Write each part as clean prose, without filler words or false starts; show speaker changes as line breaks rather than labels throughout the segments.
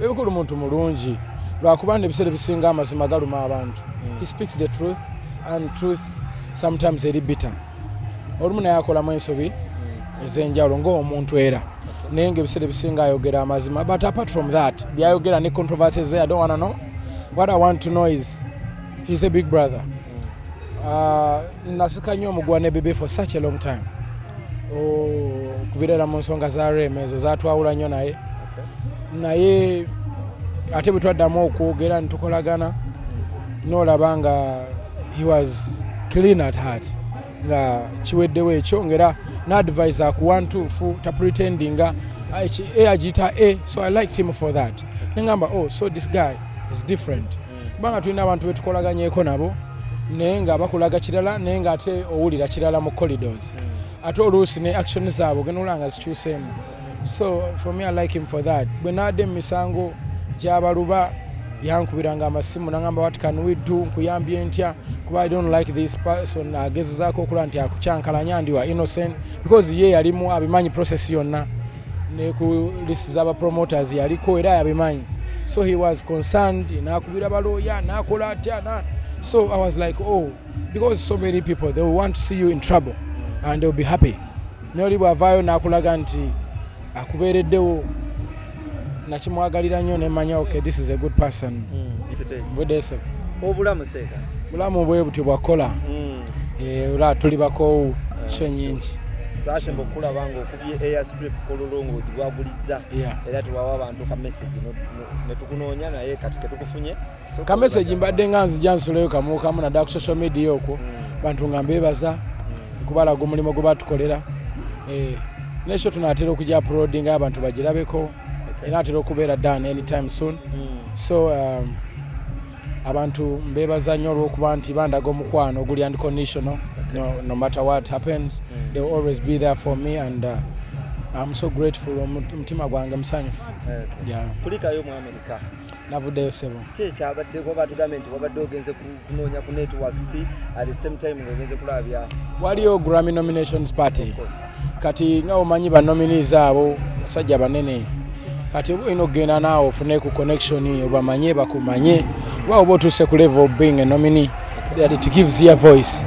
Ebikulu muntu mulungi lwakubanda ebiseera bisinga amazima galuma abantu. He speaks the truth and truth sometimes eri bitter. Olumu naye akolamu ensobi ez'enjawulo ng'omuntu era naye ng'ebiseera bisinga ayogera amazima, but apart from that byayogera ne controversies there. I don't want to know. What I want to know is he's a big brother. Nasika nnyo omugwana Bebe for such a long time. Kuvirira mu nsonga za rem ezo zatwawula nnyo naye ate bwe twaddamu okwogera ne tukolagana n'olaba nga he was clean at heart nga kiweddewo ekyo ngera n'advise akuwa ntuufu tapretendinga agiyita so I liked him for that. Nengamba so this guy is different. Kubanga tulina abantu betukolaganyeko nabo naye nga bakulaga kirala naye nga ate owulira kirala mu corridors. Ate oluusi ne action zaabwe genula nga zikyuseemu. So for me I like him for that. Bwe naadde mu misango gy'abaluba yankubiranga amasimu nangamba what can we do nkuyambye ntya kuba I don't like this person. Agezezaako okula nti akukyankalanya ndi wa innocent because ye yalimu abimanyi process yonna ne ku list z'aba promoters yaliko era yabimanyi. So he was concerned nakubira baloya nakola atya so I was like because so many people they will want to see you in trouble and they will be happy. Noli bwavaayo nakulaga nti akubeereddewo nakimwagalira nnyo nemanya okay this is a good person. Budese
obulamu seeka
bulamu bwe butyo bwakola era tuli bakoowu kyo nyingi
lwasemba okulabanga okubye airstrip kololongo gibwaguliza era tuwawa abantu ka message ne tukunoonya naye kati ketukufunye
ka message mbadde nga nzija nsuleyo kamu nadda ku social media okwo bantu nga mbeebaza kubalaga omulimu gwe batukolera nekyo tunaatera okujja uploading abantu bagirabeko era atera okubeera done anytime soon. So abantu mbeebaza nnyo olw'okuba nti bandaga omukwano oguli unconditional. No matter what happens they will always be there for me and I'm so grateful. Omutima gwange musanyufu.
Kulikayo mu America
navuddeyo sebo
kyabadde kuba tugambye nti wabadde ogenze kunoonya ku networks at the same time ng'ogenze kulabya
waliyo Grammy nominations party kati nga omanyi ba nominees abo basajja banene kati ino genda naawe ofune ku connection obamanye bakumanye waba otuuse ku level of being a nominee that it gives you a voice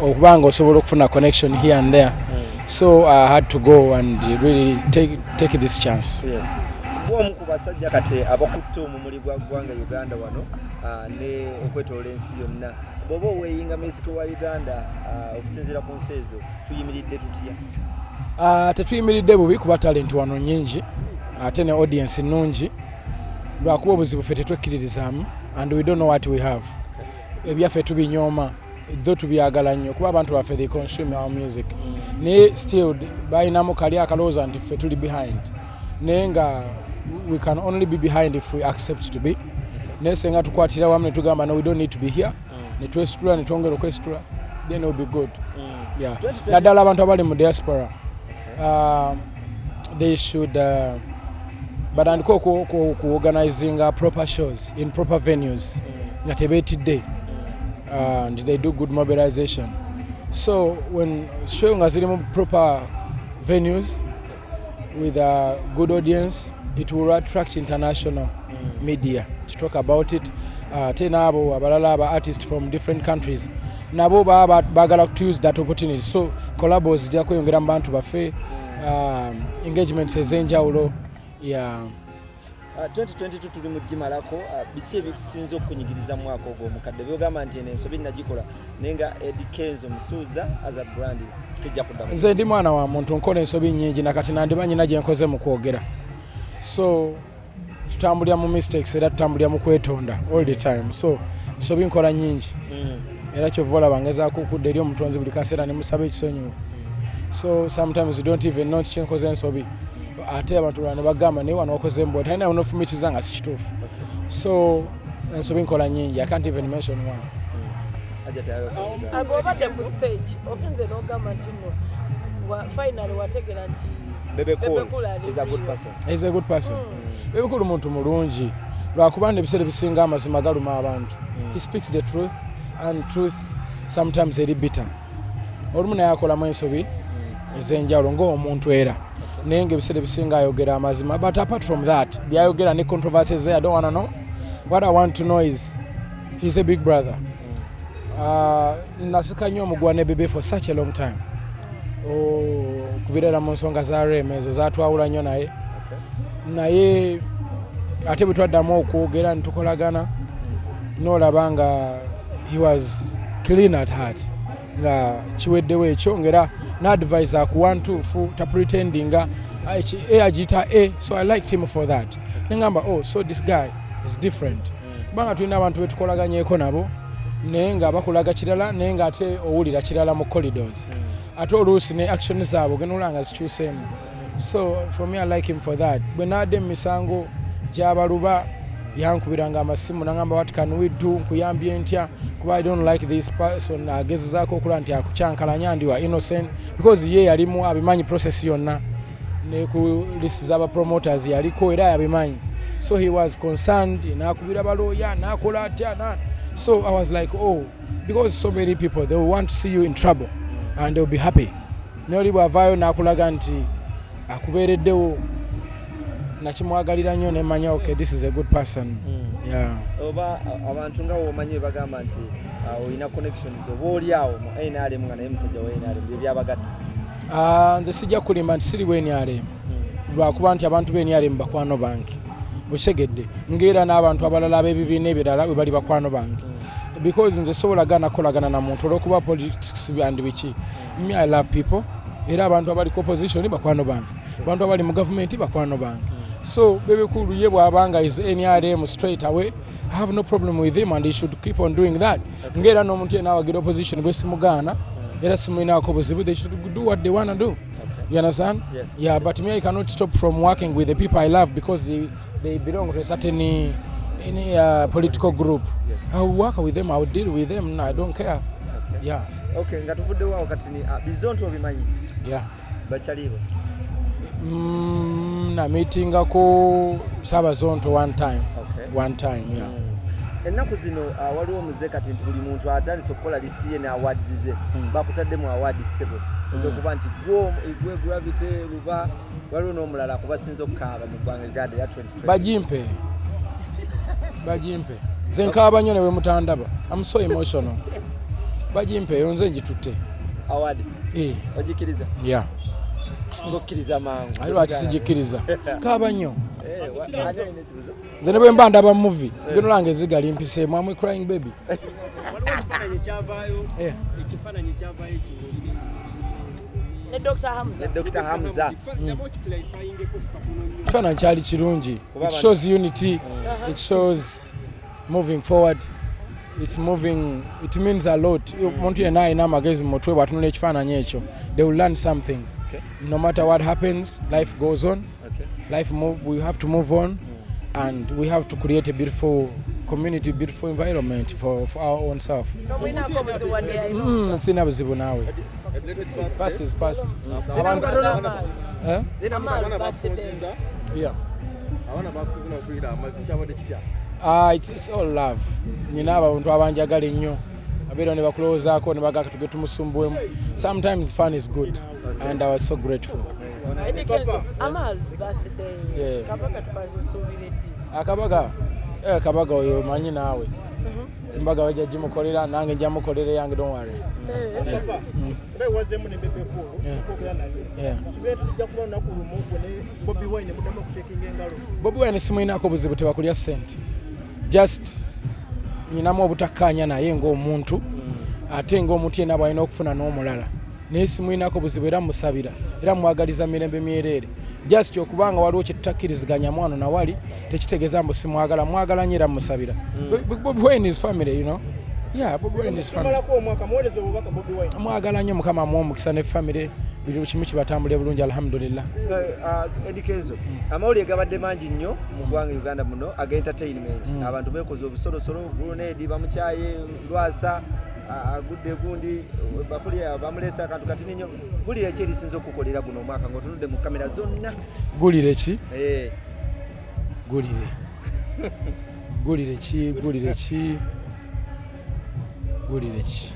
okubanga osobola okufuna connection here and there. So I had to go and really take this chance.
Omu ku basajja kati abakutte omumuli gwa ggwanga Uganda wano ne okwetoola ensi yonna bw'oba weeyinga Mexico wa Uganda okusinziira ku nsi ezo tuyimiridde tutya?
Tetuyimiridde bubi kuba talent wano nyingi ate ne audience nnungi lwakuba obuzibu ffe tetwekkiririzaamu and we don't know what we have. Ebyaffe tubinyooma ddo tubyagala nnyo kuba abantu baffe they consume our music naye still balinamu kali akalowooza nti ffe tuli behind naye nga we can only be behind if we accept to be. Naye senga tukwatira wamu ne tugamba no we don't need to be here ne twesitula ne twongera okwesitula then it will be good. Naddala abantu abali mu diaspora they should batandika ku-organizing proper shows in proper venues nga tebeetidde and they do good mobilization. So when show nga ziri mu proper venues with a good audience it will attract international media to talk about it. Tena abo abalala aba artists from different countries nabo bagala to use that opportunity. So collabos zijja kweyongera mu bantu baffe engagements ez'enjawulo
2022 tuli mu gimalako biki ebisinze okunyigiriza mu mwaka ogwo omukadde byogamba nti eno ensobi nagikola naye nga Eddy Kenzo Musuuza as a brand sijja kuddamu. Nze
ndi mwana wa muntu nkola ensobi nnyingi nakati nandiba nyina gye nkoze mu kwogera. So tutambulira mu mistakes era tutambulira mu kwetonda all the time. So ensobi nkola nnyingi era kyova olaba ngezaako okudda eri omutonzi buli kaseera ne musaba ekisonyiwo. So sometimes you don't even know kye nkoze ensobi ate abantu bano bagamba naye wano wakoze mbwa talina unofumitiza nga si kituufu. So ensobi nkola nnyingi I can't even mention one.
Agobadde ku stage ogenze n'ogamba nti finally wategera nti
Bebe Cool is a good person.
He's a good person. Bebe Cool muntu mulungi lwakubanda ebiseera bisinga amazima galuma abantu. He speaks the truth and truth sometimes eri bitter. Olumu naye akolamu ensobi ez'enjawulo ng'omuntu era nenge bisere bisinga ayogera amazima, but apart from that byayogera ne controversies there, I don't want to know. What I want to know is he's a big brother. Nasika nnyo omugwa ne Bebe for such a long time. Kuvirera mu nsonga za remezo zatwawula nnyo naye ate bwe twaddamu okwogera ntukolagana n'olaba nga he was clean at heart nga kiweddewo ekyo ngera n'advise akuwa ntuufu tapretendinga agiyita so I liked him for that. Nengamba so this guy is different. Kubanga tulina abantu betukolaganyeko nabo naye nga bakulaga kirala naye nga ate owulira kirala mu corridors. Ate oluusi ne action zaabwe genolanga zikyuseemu. So for me I like him for that. Bwe naadde mu misango gy'abaluba yankubiranga amasimu nangamba what can we do nkuyambye ntya kuba I don't like this person. Agezezaako okulaba nti akukyankalanya ndi wa innocent because ye yalimu abimanyi process yonna ne ku list z'aba promoters yaliko era yabimanyi. So he was concerned, nakubira baloya nakola atya. So I was like, because so many people, they will want to see you in trouble and they will be happy. Noli bwavayo nakulaga nti akubereddewo nakimwagalira nnyo ne manya okay, this is a good person. Yeah.
Oba abantu nga womanyi bagamba nti olina connections oba oli awo mu NRM nga naye musajja wa NRM byabagatta.
Nze sijja kulimba nti siri wa NRM lwakuba nti abantu b'NRM bakwano banki. Okigedde ngera n'abantu abalala ab'ebibiina ebirala bwe bali bakwano banki because nze sobola nakolagana na muntu olw'okuba politics and biki. Me I love people era abantu abali ku opposition bakwano banki, abantu abali mu government bakwano banki. So Bebe Cool ye bw'abanga is NRM straight away, I have no problem with him and he should keep on doing that. Ngera n'omuntu yena awagira opposition bwe simugaana era simuinaako buzibu, they should do what they want to do. You understand?
Yes.
Yeah, but me I cannot stop from working with the people I love because they belong to a certain political group.
Yes.
I will work with them, I will deal with them, I don't care.
Okay.
Yeah.
Okay, nga tuvuddewo awo kati ni bizonto obimanyi?
Yeah.
Bachalibo?
Na meetingako Sabazonto one time.
Okay.
One time, yeah.
Ennaku zino waliwo muze kati nti buli muntu atandise okukola lisiye ne awards ze bakutaddemu awards sebo ezokuba nti gwe gravity luba waliwo n'omulala kubasinza okukaaba mu ggwanga Uganda ya 2020. Bajimpe nze nkaaba nnyo ne bwe mutandaba. I'm so emotional. Bajimpe nze njitutte award ojikiriza? Yeah. Ngokkiriza mangu ali lwaki sijikiriza kaaba nnyo nze ne bwe mba ndaba movie geno lange zigali mpiseemu amwe crying baby.
Ne Dr. Hamza.
Kifaananyi kyali kirungi. It shows unity. It shows moving forward. It's moving, it means a lot. Omuntu yenna alina amagezi mu mutwe bw'atunula ekifaananyi ekyo, they will learn something. Okay. No matter what happens, life goes on. Okay. We have to move on and we have to create a beautiful community, beautiful environment for our own self. Sina buzibu naawe. Past is past. Yeah. It's all love. Nina abantu abanjagala ennyo abeera ne bakulowoozaako ne bagaka tuge tumusumbuwemu. Sometimes fun is good and I was so grateful.
Eddy Kenzo, Amal birthday. Kabaga tupasuubira Eddy. Kabaga oyo manyi naawe. Embaga wajja gimukolera nange njja mukolera yange, don't worry.
Wazemu ne Bebe Cool okogera naye. Sibe tujja kuba naku lumungu ne Bobby Wine mudamu kushakinga engalo.
Bobby Wine simuinaako buzibu tebakulya ssente. Just nyinamu obutakkaanya naye ng'omuntu ate ng'omuntu yenna bw'alina okufuna n'omulala naye simuinaako buzibu era musabira era mwagaliza mirembe myereere. Just okubanga waliwo kye tutakkiriziganya mwano na wali tekitegeeza mbu simwagala, mwagala nnyo era musabira. Bobby Wine is family, you know. Yeah, Bobby Wine is family. Mwagala nnyo Mukama amuwa omukisa ne family buli kimu kibatambulira bulungi alhamdulillah.
Eddy Kenzo, amawulire gabadde mangi nnyo mu ggwanga Uganda muno entertainment. Abantu beekoze obusolosolo grenade bamukyaye lwasa agudde gundi bakulya bamuleesa akantu katini nnyo. Gulire ki erisinza okukolera guno omwaka ng'otunudde mu kamera zonna?
Gulire ki? Gulire. Gulire ki? Gulire ki? Gulire ki?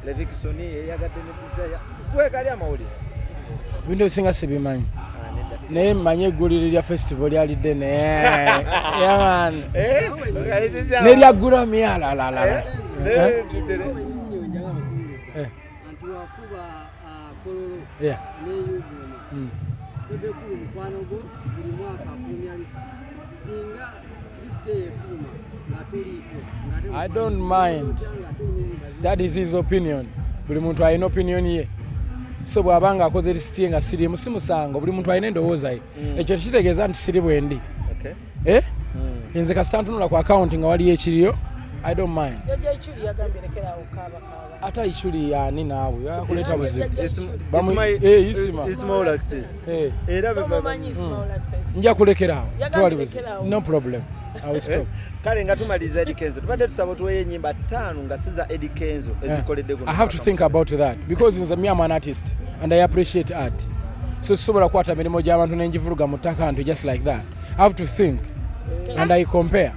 Leviksoni eyagadde ne Desire. Kwekali amawulire.
Bintu ebisinga sibimanyi. naye mmanyi egguliro lya festival lyalidde yaman nerya Grammy alalala I don't mind. That is his opinion. Buli muntu alina opinion ye. So bw'abanga akoze lisiti nga sirimu simusanga, buli muntu alina endowooza ye. Ekyo kitegeeza nti siri bwendi. Nze kasita ntunula ku account nga waliyo ekiriyo, I don't mind. Ata ichuli yani naawe yakuleta buzibu.
Small access.
Era bamanyi small access.
Nja kulekerawo. Twali buzibu. No problem. I will stop.
Kale nga tumaliza Eddy Kenzo. Tubadde tusaba tuweyo ennyimba 5 nga siza Eddy Kenzo ezikoledde guno.
I have to think about that because nze I'm an artist and I appreciate art. So sobola kwata mirimo gy'abantu n'enjivuruga mu ttaka nto just like that. I have to think and I compare.